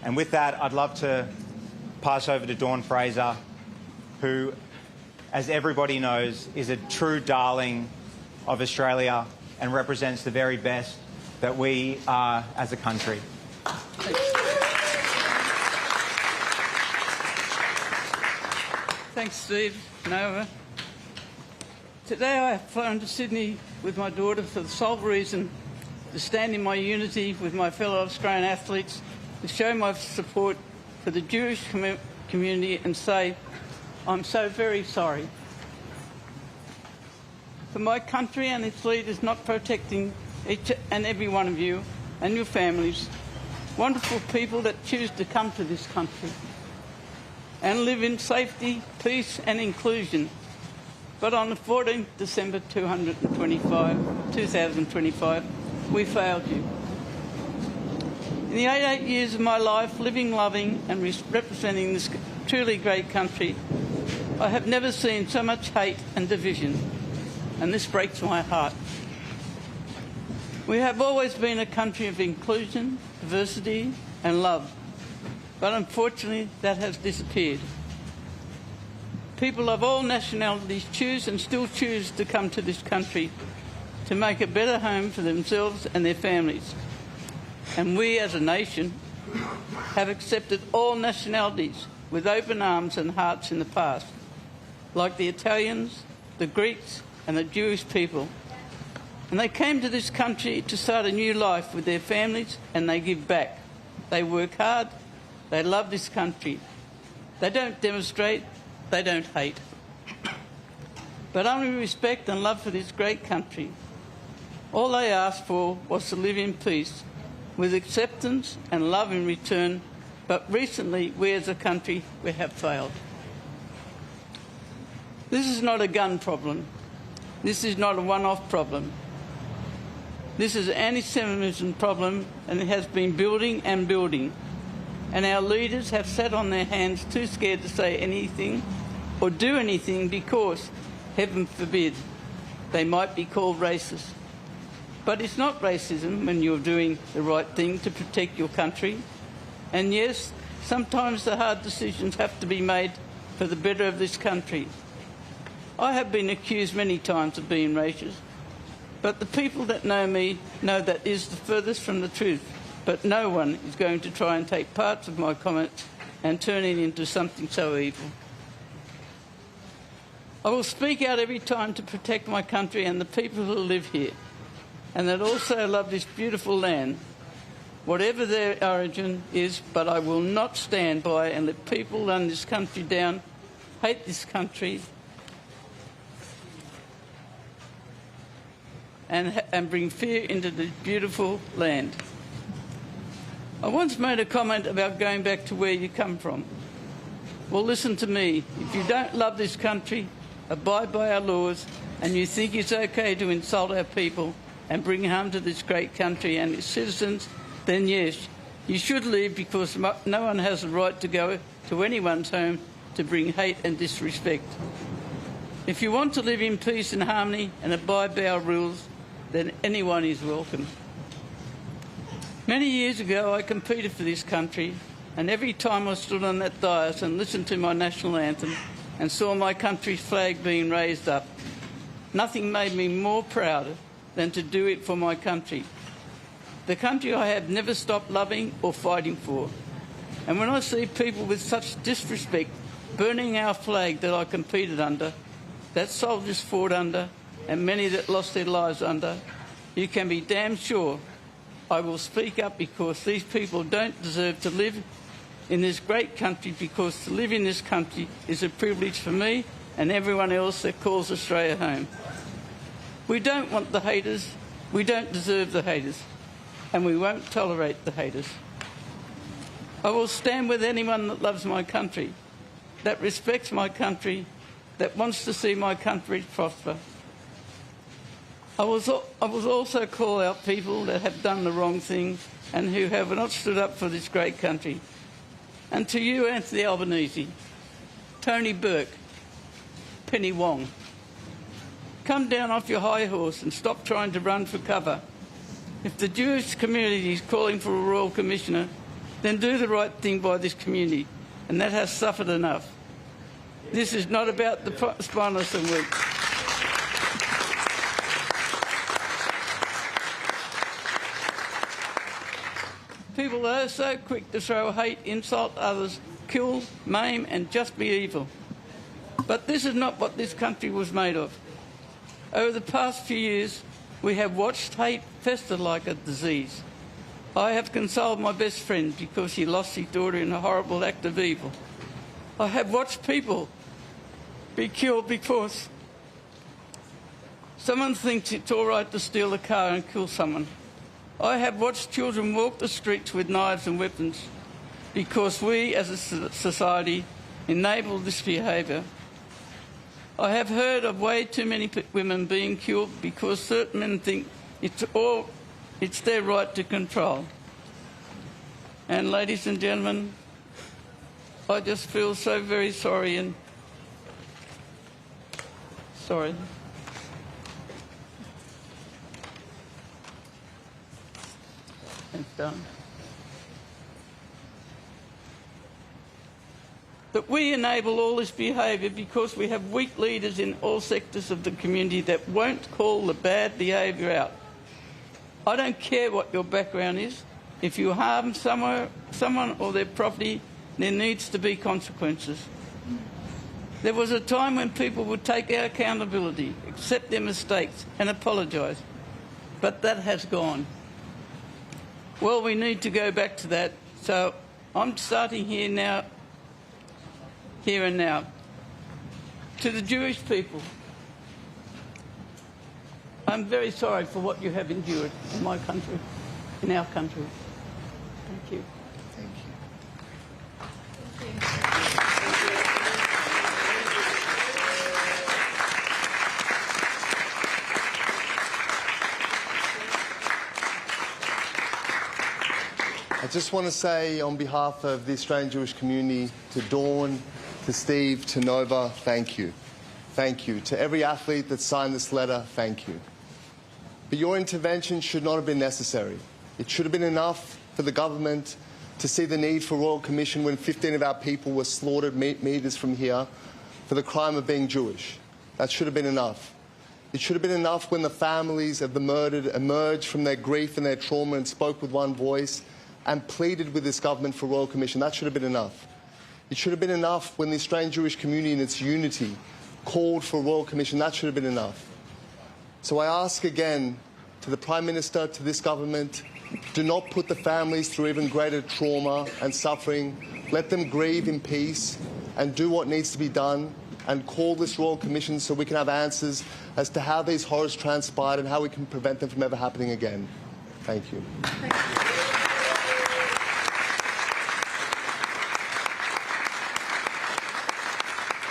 And with that, I'd love to pass over to Dawn Fraser, who, as everybody knows, is a true darling of Australia and represents the very best that we are as a country. Thanks, Steve. Nova. Today I have flown to Sydney with my daughter for the sole reason to stand in my unity with my fellow Australian athletes, to show my support for the Jewish community and say, I'm so very sorry. For my country and its leaders not protecting each and every one of you and your families, wonderful people that choose to come to this country and live in safety, peace and inclusion. But on the 14th December 2025, we failed you. In the 88 years of my life, living, loving and representing this truly great country, I have never seen so much hate and division, and this breaks my heart. We have always been a country of inclusion, diversity and love, but unfortunately that has disappeared. People of all nationalities choose and still choose to come to this country to make a better home for themselves and their families. And we as a nation have accepted all nationalities with open arms and hearts in the past, like the Italians, the Greeks and the Jewish people. And they came to this country to start a new life with their families, and they give back. They work hard, they love this country. They don't demonstrate, they don't hate, but only respect and love for this great country. All they asked for was to live in peace, with acceptance and love in return, but recently we as a country, we have failed. This is not a gun problem. This is not a one-off problem. This is an anti-Semitism problem, and it has been building and building. And our leaders have sat on their hands too scared to say anything or do anything because, heaven forbid, they might be called racist. But it's not racism when you're doing the right thing to protect your country. And yes, sometimes the hard decisions have to be made for the better of this country. I have been accused many times of being racist, but the people that know me know that is the furthest from the truth. But no one is going to try and take parts of my comments and turn it into something so evil. I will speak out every time to protect my country and the people who live here, and that also love this beautiful land, whatever their origin is, but I will not stand by and let people run this country down, hate this country, and bring fear into this beautiful land. I once made a comment about going back to where you come from. Well, listen to me. If you don't love this country, abide by our laws, and you think it's okay to insult our people and bring harm to this great country and its citizens, then yes, you should leave, because no one has the right to go to anyone's home to bring hate and disrespect. If you want to live in peace and harmony and abide by our rules, then anyone is welcome. Many years ago, I competed for this country, and every time I stood on that dais and listened to my national anthem and saw my country's flag being raised up, nothing made me more proud than to do it for my country, the country I have never stopped loving or fighting for. And when I see people with such disrespect burning our flag that I competed under, that soldiers fought under, and many that lost their lives under, you can be damn sure I will speak up, because these people don't deserve to live in this great country, because to live in this country is a privilege for me and everyone else that calls Australia home. We don't want the haters, we don't deserve the haters, and we won't tolerate the haters. I will stand with anyone that loves my country, that respects my country, that wants to see my country prosper. I will also call out people that have done the wrong thing and who have not stood up for this great country. And to you, Anthony Albanese, Tony Burke, Penny Wong, come down off your high horse and stop trying to run for cover. If the Jewish community is calling for a royal commissioner, then do the right thing by this community, and that has suffered enough. This is not about the spineless and weak. People are so quick to throw hate, insult others, kill, maim and just be evil. But this is not what this country was made of. Over the past few years, we have watched hate fester like a disease. I have consoled my best friend because he lost his daughter in a horrible act of evil. I have watched people be killed because someone thinks it's all right to steal a car and kill someone. I have watched children walk the streets with knives and weapons because we as a society enable this behaviour. I have heard of way too many women being killed because certain men think it's their right to control. And ladies and gentlemen, I just feel so very sorry and sorry. Thanks, Dawn. That we enable all this behaviour because we have weak leaders in all sectors of the community that won't call the bad behaviour out. I don't care what your background is. If you harm someone or their property, there needs to be consequences. There was a time when people would take our accountability, accept their mistakes and apologise. But that has gone. Well, we need to go back to that. So I'm starting here and now. To the Jewish people, I'm very sorry for what you have endured in my country, in our country. Thank you. Thank you. I just want to say on behalf of the Australian Jewish community, to Dawn, to Steve, to Nova, thank you. Thank you. To every athlete that signed this letter, thank you. But your intervention should not have been necessary. It should have been enough for the government to see the need for Royal Commission when 15 of our people were slaughtered meters from here for the crime of being Jewish. That should have been enough. It should have been enough when the families of the murdered emerged from their grief and their trauma and spoke with one voice and pleaded with this government for Royal Commission. That should have been enough. It should have been enough when the Australian Jewish community in its unity called for Royal Commission. That should have been enough. So I ask again to the Prime Minister, to this government, do not put the families through even greater trauma and suffering. Let them grieve in peace and do what needs to be done and call this Royal Commission so we can have answers as to how these horrors transpired and how we can prevent them from ever happening again. Thank you.